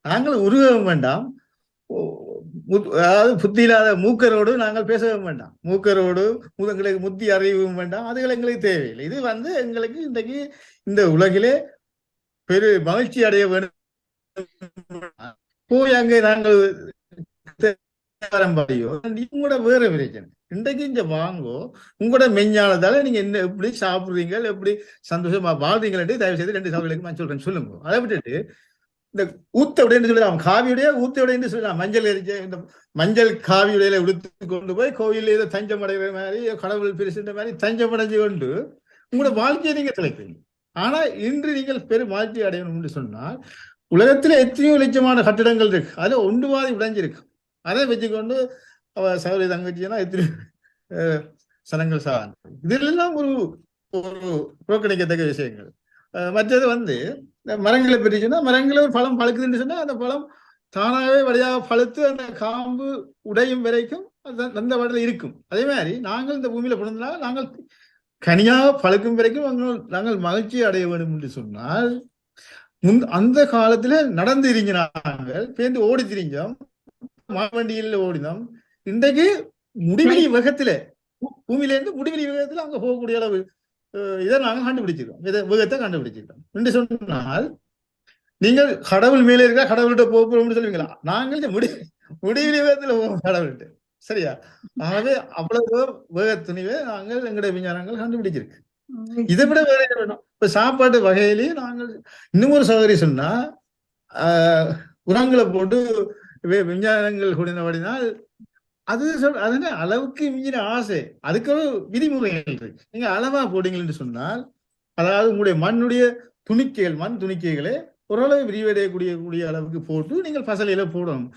நாங்கள் உருவம் வேண்டாம், அதாவது புத்தி இல்லாத மூக்கரோடு நாங்கள் பேசவும் வேண்டாம், மூக்கரோடு எங்களுக்கு முத்தி அறிவும் வேண்டாம், அதுகள் எங்களுக்கு தேவையில்லை. இது எங்களுக்கு இன்றைக்கு இந்த உலகிலே பெரு மகிழ்ச்சி அடைய வேண்டும். போய் அங்கே நாங்கள் உங்களோட வேற பிரச்சனை. இன்றைக்கு இங்க வாங்கோ, உங்களோட மெஞ்ஞானத்தால நீங்க என்ன எப்படி சாப்பிடுறீங்க, எப்படி சந்தோஷமா வாழ்றீங்களே தயவு செய்து 2 சவால்களுக்கு நான் சொல்றேன், சொல்லுங்க. அதை விட்டுட்டு இந்த ஊத்தவுடையன்னு சொல்லலாம், காவியுடைய ஊத்தவுடையன்னு சொல்லலாம், மஞ்சள் எரிச்ச இந்த மஞ்சள் காவியுடையில உடுத்து கொண்டு போய் கோயில ஏதோ தஞ்சம் அடைகிற மாதிரி, கடவுள் பிரிசுன்ற மாதிரி தஞ்சம் அடைஞ்சு கொண்டு உங்களோட வாழ்க்கையை நீங்க திளைக்கிறீங்க. ஆனா இன்று நீங்கள் பெரும் வாழ்க்கை அடையணும்னு சொன்னால் உலகத்துல எத்தனையோ லட்சமான கட்டிடங்கள் இருக்கு, அதுல ஒன்றுவாதி உடைஞ்சிருக்கு. அதை வச்சுக்கொண்டு சகோதரி தங்கச்சின்னா எத்தனை சனங்கள் சார், இதெல்லாம் ஒரு புறக்கணிக்கத்தக்க விஷயங்கள். மற்றது மரங்களை பிரிச்சுன்னா மரங்களை ஒரு பழம் பழுக்குதுன்னு சொன்னா அந்த பழம் தானாகவே வழியாக பழுத்து அந்த காம்பு உடையும் வரைக்கும் அந்த வடல இருக்கும். அதே மாதிரி நாங்கள் இந்த பூமியில பிறந்தனால நாங்கள் கனியாக பழுக்கும் வரைக்கும் நாங்கள் மகிழ்ச்சி அடைய வேண்டும் என்று சொன்னால் அந்த காலத்துல நடந்து நாங்கள் பேருந்து ஓடி திரிஞ்சோம், மாவண்டியில் ஓடினோம். இன்றைக்கு முடிவெளி வேகத்துல பூமியிலேருந்து முடிவெளி வேகத்துல அங்க போகக்கூடிய அளவு இதை நாங்கள் கண்டுபிடிச்சிருக்கோம், வேகத்தை கண்டுபிடிச்சிருக்கோம் என்று சொன்னால் நீங்கள் கடவுள் மேலே இருக்கிற கடவுள்கிட்ட போகிறோம்னு சொல்லுவீங்களா? நாங்கள் முடிவெளி வேகத்துல போவோம் கடவுள்கிட்ட, சரியா? ஆகவே அவ்வளவு வேக துணிவை நாங்கள் எங்களுடைய விஞ்ஞானங்கள் கண்டுபிடிச்சிருக்கு. இதை விட வேற வேணும். இப்ப சாப்பாட்டு வகையிலேயே நாங்கள் இன்னும் ஒரு சௌகரி சொன்னா உரங்களை போட்டு விஞ்ஞானங்கள் கூடினபடினால் அது அதனால அளவுக்கு மிஞ்சின ஆசை, அதுக்கு விதிமுறைகள் இருக்கு. நீங்க அளவா போடுங்கன்னு சொன்னால், அதாவது உங்களுடைய மண்ணுடைய மண் துணிக்கைகளை ஓரளவு விரிவடையக்கூடிய அளவுக்கு போட்டு நீங்கள் பசலையில போடணும்.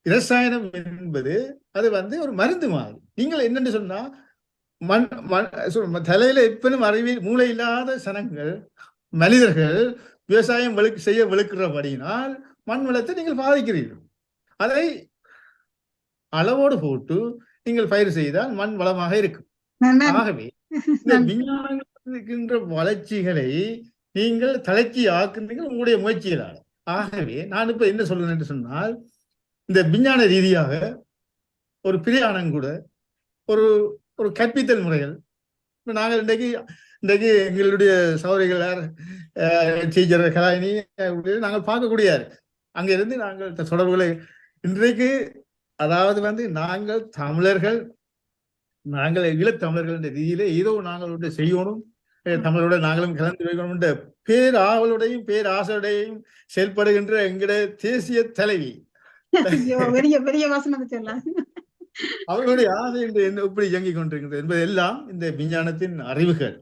இரசாயனம் என்பது அது ஒரு மருந்து மாதிரி. நீங்கள் என்னன்னு சொன்னா தலையில எப்பனும் அறிவியல் மூளை இல்லாத சனங்கள் மனிதர்கள் விவசாயம் செய்ய வெளுக்கிறபடியினால் மண் வளத்தை நீங்கள் பாதிக்கிறீர்கள். அதை அளவோடு போட்டு நீங்கள் பயிர் செய்தால் மண் வளமாக இருக்கும். ஆகவே இந்த விஞ்ஞானங்கள் இருக்கின்ற வளர்ச்சிகளை நீங்கள் தளர்ச்சி ஆக்குறீர்கள் உங்களுடைய முயற்சிகளால். ஆகவே நான் இப்ப என்ன சொல்றேன் என்று சொன்னால், இந்த விஞ்ஞான ரீதியாக ஒரு பிரயாணம் கூட ஒரு ஒரு கற்பித்தல் முறைகள் இப்ப நாங்கள் இன்றைக்கு எங்களுடைய சகோதரிகள் டீச்சர் கலாயினி நாங்கள் பார்க்கக்கூடியாரு அங்க இருந்து நாங்கள் தொடர்புகளை இன்றைக்கு அதாவது வந்து நாங்கள் தமிழர்கள் நாங்கள் ஈழத்தமிழர்கள் என்ற ரீதியிலே ஏதோ நாங்கள் செய்யணும், தமிழரோட நாங்களும் கலந்து வைக்கணும் என்ற பேராவலுடையும் பேராசையுடையும் செயல்படுகின்ற எங்களுடைய தேசிய தலைவி பெரிய பெரிய வசனத்தை சொல்லலாம். அவர்களுடைய ஆசை என்று எப்படி இயங்கிக் கொண்டிருக்கிறது என்பது எல்லாம் இந்த விஞ்ஞானத்தின் அறிவுகள்.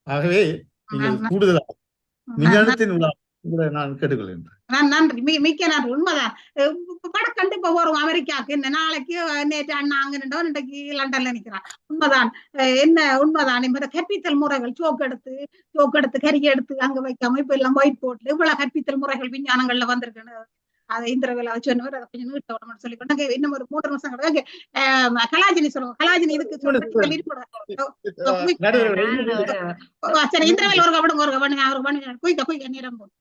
ஆகவே நீங்கள் கூடுதலாக விஞ்ஞானத்தின் நான் கேட்டுக்கொள்கின்றேன். நன்றி, மிக்க நன்றி. உண்மைதான். படம் இப்ப வரும் அமெரிக்காவுக்கு என்ன நாளைக்கு நேற்று அண்ணா அங்க நின்றோம், இன்றைக்கு லண்டன்ல நிக்கிறான். உண்மைதான், என்ன உண்மைதான். இந்த கற்பித்தல் முறைகள் சோக்கு எடுத்து கறி எடுத்து அங்க வைக்காம இப்ப எல்லாம் ஒயிட் போர்ட்ல இவ்வளவு கற்பித்தல் முறைகள் விஞ்ஞானங்கள்ல வந்திருக்குன்னு அதை இந்திரவேல சொன்னவர் அதை கொஞ்சம் நீட்டோட சொல்லிக்கொண்டு இன்னும் ஒரு 3 நிமிஷம் கிடையாது. கலாஜினி சொல்லுவோம். கலாஜினி இதுக்கு சரி, இந்திரவேல் ஒரு குயிக்க நேரம் போகும்.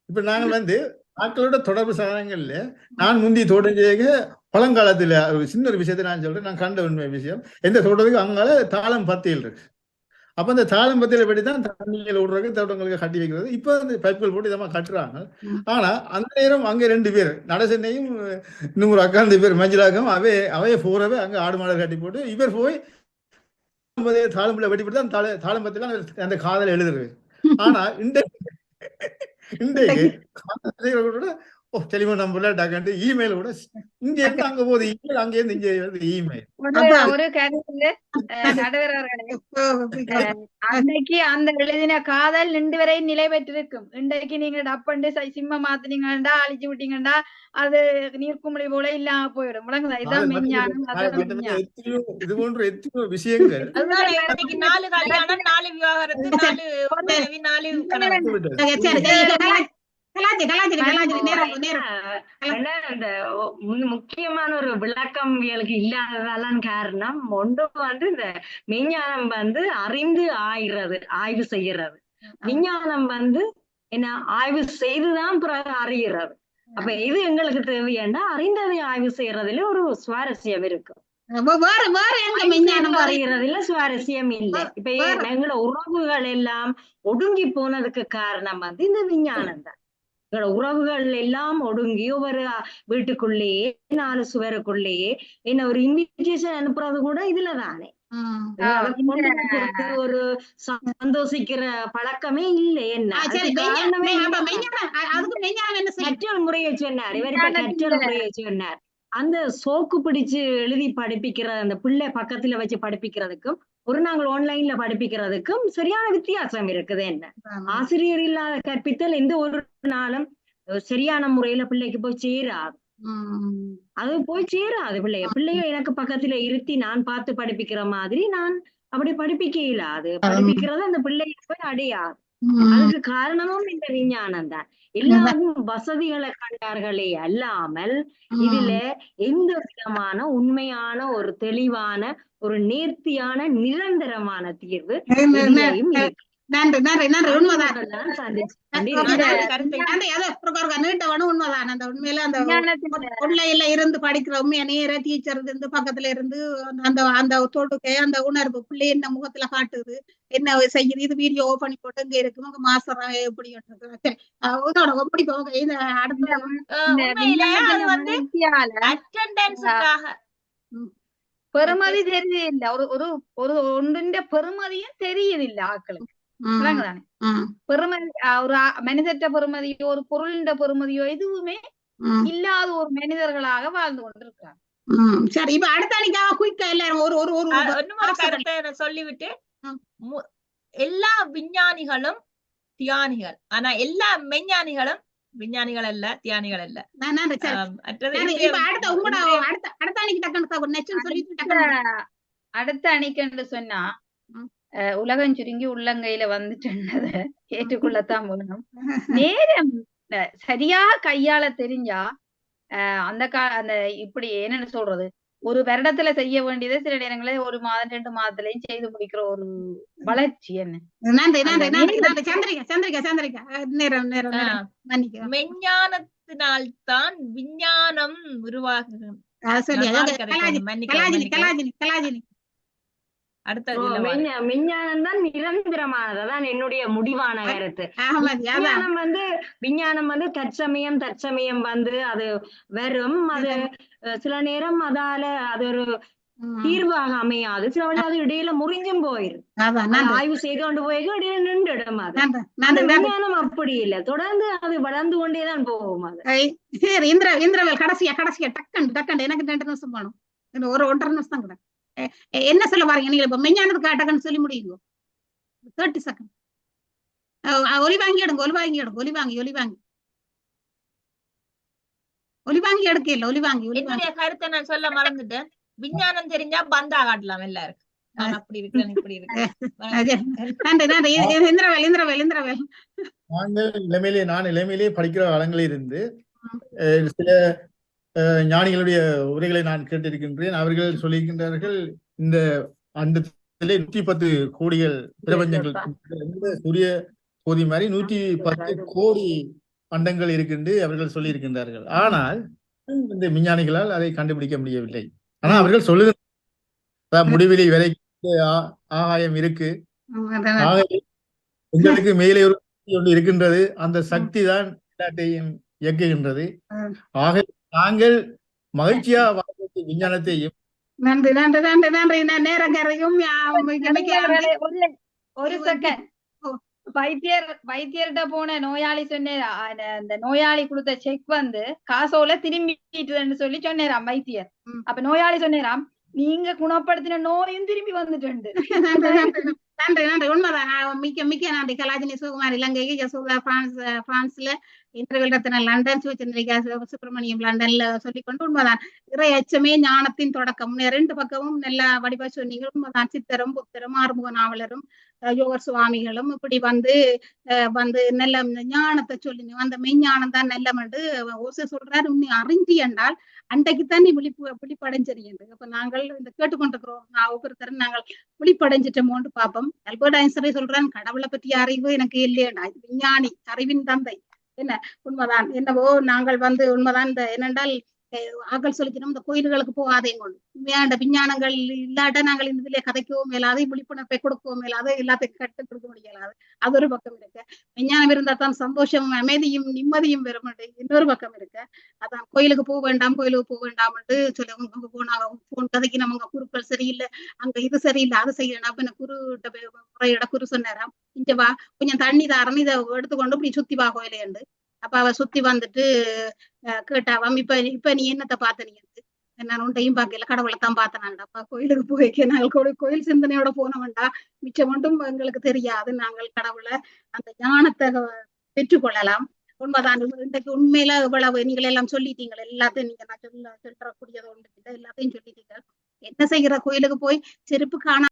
இப்ப நாங்கள் வந்து மக்களோட தொடர்பு சாதனங்கள்ல நான் முந்தி தொடங்கிய பழங்காலத்துல ஒரு சின்ன ஒரு விஷயத்தை நான் சொல்றேன். நான் கண்ட உண்மை விஷயம், எந்த தோட்டத்துக்கு அங்கால தாளம் பத்தியில் இருக்கு. அப்ப அந்த தாளம் பத்தியில படிதான் தண்ணிகள் விடுறதுக்கு தோட்டங்களுக்கு கட்டி வைக்கிறது. இப்ப அந்த பைப்புகள் போட்டு இதமா கட்டுறாங்க. ஆனா அந்த நேரம் அங்க 2 பேர் நடசென்னையும் இன்னும் ஒரு அக்கா 2 பேர் மஞ்சளாக்கம் அவைய போறவே அங்க ஆடு மாடல் கட்டி போட்டு இவர் போய் தாளம்புல வெட்டி போட்டு அந்த தாளம் பத்திலாம் அந்த காதல எழுதுறது. ஆனா இன்றைக்கு டெலிபோன் நம்பர்ல டாக்கண்டு இமெயில் கூட இங்க இருந்து அங்க போகுது, இமெயில் அங்க இருந்து இங்க வருது இமெயில். ஒரு கருத்து அன்னைக்கு அந்த எழுதின காதல் நின்று வரை நிலை பெற்றிருக்கும். இன்றைக்கு நீங்க டப்பண்டு சிம்ம மாத்தினீங்கடா அழிச்சு விட்டீங்கடா அது நீர்க்குமிழி போல இல்லாம போயிடும். முழங்குதா? இதுதான் விஞ்ஞானம். இது போன்ற எத்தனையோ விஷயங்கள். 4 கல்யாணம் 4 விவாகரத்து 4 அந்த முக்கியமான ஒரு விளக்கம் இவளுக்கு இல்லாததாலான் காரணம் ஒன்று வந்து இந்த விஞ்ஞானம் அறிந்து ஆய்வு செய்யறது. விஞ்ஞானம் என்ன ஆய்வு செய்துதான் பிறகு அறிகிறது. அப்ப இது எங்களுக்கு தேவையாண்டா அறிந்ததை ஆய்வு செய்யறதுல ஒரு சுவாரஸ்யம் இருக்கும். அறிகிறதுல சுவாரஸ்யம் இல்லை. இப்ப எங்களோட உறவுகள் எல்லாம் ஒடுங்கி போனதுக்கு காரணம் இந்த விஞ்ஞானம் தான். உறவுகள் எல்லாம் ஒடுங்கி ஒவ்வொரு வீட்டுக்குள்ளேயே 4 சுவருக்குள்ளேயே என்ன ஒரு இன்விடேஷன் அனுப்புறது கூட இதுலதானே. ஒரு சந்தோஷிக்கிற பழக்கமே இல்லை. என்ன கற்றல் முறையை சொன்னார் இவர், இப்ப கற்றல் முறையை சொன்னார். அந்த சோக்கு பிடிச்சு எழுதி படிப்பிக்கிற அந்த பிள்ளை பக்கத்துல வச்சு படிப்பிக்கிறதுக்கும் நாங்கள் ஆன்லைன்ல படிப்பிக்கிறதுக்கும் சரியான வித்தியாசம் இருக்குது. என்ன ஆசிரியர் இல்லாத கற்பித்தல் எந்த ஒரு நாளும் சரியான முறையில பிள்ளைக்கு போய் சேராது. அது போய் சேராது. பிள்ளைய எனக்கு பக்கத்துல இருத்தி நான் பார்த்து படிப்பிக்கிற மாதிரி நான் அப்படி படிப்பிக்க இயலாது. படிப்பிக்கிறது அந்த பிள்ளைய போய் அடையாது. அதுக்கு காரணமும் இந்த விஞ்ஞானம் தான். எல்லாரும் வசதிகளை கண்டார்களே அல்லாமல் இதுல எந்த விதமான உண்மையான ஒரு தெளிவான ஒரு நேர்த்தியான நிரந்தரமான தீர்வு நன்றி நன்றி நன்றி. உண்மைதான் உண்மைதான். அந்த உண்மையில அந்த ஒன்லைன்ல இருந்து படிக்கிற உண்மையா நேர டீச்சர் இருந்து பக்கத்துல இருந்து அந்த தொடுக்கை அந்த உணர்வு பிள்ளை என்ன முகத்துல காட்டுது, என்ன செய்யுது, இது வீடியோ பண்ணி போட்டு இங்க இருக்கு உங்க மாசம் எப்படி பெருமதி தெரியுது இல்ல. ஒரு ஒன்றின் பெருமதியும் தெரியுது இல்ல ஆக்களுக்கு. தானே பெருமதி ஒரு மனிதற்ற பெருமதியோ ஒரு பொருளின் பெருமதியோ எதுவுமே இல்லாத ஒரு மனிதர்களாக வாழ்ந்து கொண்டிருக்காங்க. சரி, இப்ப அடுத்த கருத்தை சொல்லிவிட்டு எல்லா விஞ்ஞானிகளும் தியானிகள், ஆனா எல்லா மெஞ்ஞானிகளும் விஞ்ஞானிகள் அல்ல, தியானிகள் அல்ல. அடுத்த அணிக்கு சொன்னா உலகம் சுருங்கி உள்ளங்கையில வந்துட்டத ஏற்றுக்கொள்ளத்தான் போகணும். நேரம் சரியா கையாள தெரிஞ்சா அந்த இப்படி என்னன்னு சொல்றது, ஒரு வருடத்துல செய்ய வேண்டியதை சில நேரங்களில் 1 மாதம் 2 மாதத்திலையும் செய்து முடிக்கிற ஒரு வளர்ச்சி என்ன நன்றி அந்த நன்றி நன்றி நேர்மை. நன்றி சந்திரிகா நேரம் நேரம் நேரம் மன்னிக்கிறோம். மெஞ்ஞானத்தினால்தான் விஞ்ஞானம் உருவாகுகிறது. சொல்லி நான் நாளைக்கு அதை கலாஜினி மன்னிக்கவும் கலாஜினி மன்னிக்கவும். கலாஜினி கலாஜினி அடுத்த இதுல வரேன். விஞ்ஞானம் தான் நிரந்தரமானது. அதான் என்னுடைய முடிவான கருத்து. அகமதி அதான் விஞ்ஞானம் வந்து தற்சமயம் வந்து அது வரும். அது சில நேரம் அதால அது ஒரு தீர்வாக அமையாது. சில வேளை அது இடையில முறிஞ்சும் போயிரும். அதான் அது நன்றி ஆய்வு செய்து கொண்டு போய் இடையில நின்றுடும். அது நன்றி அந்த நன்றி நன்றி விஞ்ஞானம் அப்படி இல்லை, தொடர்ந்து அது வளர்ந்து கொண்டேதான் போகும். அது சரி இந்திரவேல் கடைசியா டக்கண்டு எனக்கு 2 நிமிஷம் போகணும். இன்னும் ஒரு 1.5 நிமிஷம் தான் கூட. என்ன சொல்ல பாருங்க நீங்க இப்ப மெஞ்ஞானத்துக்கு டக்குன்னு சொல்லி முடியுங்க. 30 செகண்ட். ஒலி வாங்கி எடுங்க ஒலி வாங்கி எடுக்கல ஒலி வாங்கி என்னுடைய கருத்தை நான் சொல்ல மறந்துட்டேன். விஞ்ஞானம் தெரிஞ்சா பந்தா காட்டலாம் எல்லாருக்கும். நான் அப்படி இருக்கிறேன் இப்படி இருக்கிறேன். நன்றி நன்றி இந்திரவேல் நான் இளமையிலேயே படிக்கிற காலங்களில் இருந்து சில ஞானிகளுடைய உரைகளை நான் கேட்டிருக்கின்றேன். அவர்கள் சொல்லியிருக்கின்றார்கள், இந்த அண்டத்திலே 110 கோடிகள் பிரபஞ்சங்கள், சூரிய கோதி மாதிரி 110 கோடி அண்டங்கள் இருக்கின்று அவர்கள் சொல்லியிருக்கின்றார்கள். ஆனால் இந்த விஞ்ஞானிகளால் அதை கண்டுபிடிக்க முடியவில்லை. ஆனா அவர்கள் சொல்லுகிற முடிவிலி வரை ஆகாயம் இருக்கு. உங்களுக்கு மேலே ஒரு சக்தி ஒன்று இருக்கின்றது. அந்த சக்தி தான் எல்லாத்தையும் இயக்குகின்றது. ஆக நாங்கள் மகிழ்ச்சியா வாழ்க்கை விஞ்ஞானத்தையும் நன்றி நன்றி நன்றி நன்றி நேரம் கரையும் ஒரு செகண்ட். வைத்தியர்கிட்ட போன நோயாளி சொன்னேரா, அந்த நோயாளி கொடுத்த செக் வந்து காசோல திரும்பிட்டுன்னு சொல்லி சொன்னேராம் வைத்தியர். அப்ப நோயாளி சொன்னேராம், நீங்க குணப்படுத்தின நோயும் திரும்பி வந்துட்டு. நன்றி நன்றி உண்மைதான். மிக்க நன்றி கலாஜினி சுகுமார் இலங்கைக்கு, யசோதா பிரான்ஸ்ல, இந்திரவேல் ரத்னா லண்டன், சிவச்சந்திரிகா சுப்பிரமணியம் லண்டன்ல சொல்லிக்கொண்டு உண்மைதான். இறை அச்சமே ஞானத்தின் தொடக்கம். 2 பக்கமும் நல்லா வடிவா சொன்னீங்க. உண்மைதான். சித்தரும் புத்தரும் ஆறுமுக நாவலரும் யோகர் சுவாமிகளும் இப்படி வந்து நல்ல ஞானத்தை சொல்லி அந்த மெய்ஞானம் தான் நல்லமென்று ஓசை சொல்றாரு. உன்னை அறிஞ்சி என்றால் அன்றைக்குத்தான் நீ விழிப்படைஞ்சிருக்கின்றது. அப்ப நாங்கள் இந்த கேட்டுக்கொண்டிருக்கிறோம் ஒவ்வொருத்தரும் நாங்கள் விழிப்படைஞ்சிட்டோமோன்னு பார்ப்போம். அல்பர்ட் ஐன்ஸ்டீனே சொல்றான், கடவுளை பற்றிய அறிவு எனக்கு இல்லையேண்டா, இது விஞ்ஞானி, அறிவின் தந்தை. என்ன உண்மைதான். என்னவோ நாங்கள் உண்மைதான். இந்த என்னென்றால் ஆக்கள் சொல்லிக்கணும், இந்த கோயில்களுக்கு போகாதேங்க கொண்டு உண்மையான விஞ்ஞானங்கள் இல்லாட்ட நாங்கள் இந்த இதுல கதைக்கவும் மேலாது, விழிப்புணர்வை கொடுக்கவும் மேலாது, எல்லாத்தையும் கற்றுக் கொடுக்க முடியலாது. அது ஒரு பக்கம் இருக்கு. விஞ்ஞானம் இருந்தா தான் சந்தோஷமும் அமைதியும் நிம்மதியும் வரும். இன்னொரு பக்கம் இருக்கு. அதான் கோயிலுக்கு போக வேண்டாம் சொல்லி போனாங்க. போன் கதைக்கு நம்ம குருக்கள் சரியில்லை, அங்க இது சரியில்லை, அது செய்யணும். அப்ப என்ன முறையிட குரு சொன்னாராம், இங்க வா, கொஞ்சம் தண்ணி தாரன்னு இதை எடுத்துக்கொண்டு இப்படி சுத்தி வா கோயிலேண்டு. அப்ப அவ சுத்தி வந்துட்டு கேட்டாவாம், இப்ப நீ என்னத்தை பார்த்த? நீ நான் ஒன்றையும் பார்க்கல, கடவுளைத்தான் பார்த்தனாண்டா. அப்ப கோயிலுக்கு போய்க்க நாங்கள் கோயில் சிந்தனையோட போனவன்டா, மிச்சம் ஒன்றும் எங்களுக்கு தெரியாது. நாங்கள் கடவுளை அந்த ஞானத்தை பெற்றுக்கொள்ளலாம். உண்மைதான். இன்றைக்கு உண்மையில இவ்வளவு நீங்கள் எல்லாம் சொல்லிட்டீங்க. எல்லாத்தையும் நீங்க நான் சொல்லக்கூடியது ஒன்று இல்லை, எல்லாத்தையும் சொல்லிட்டீங்க. என்ன செய்கிற கோயிலுக்கு போய் செருப்பு காண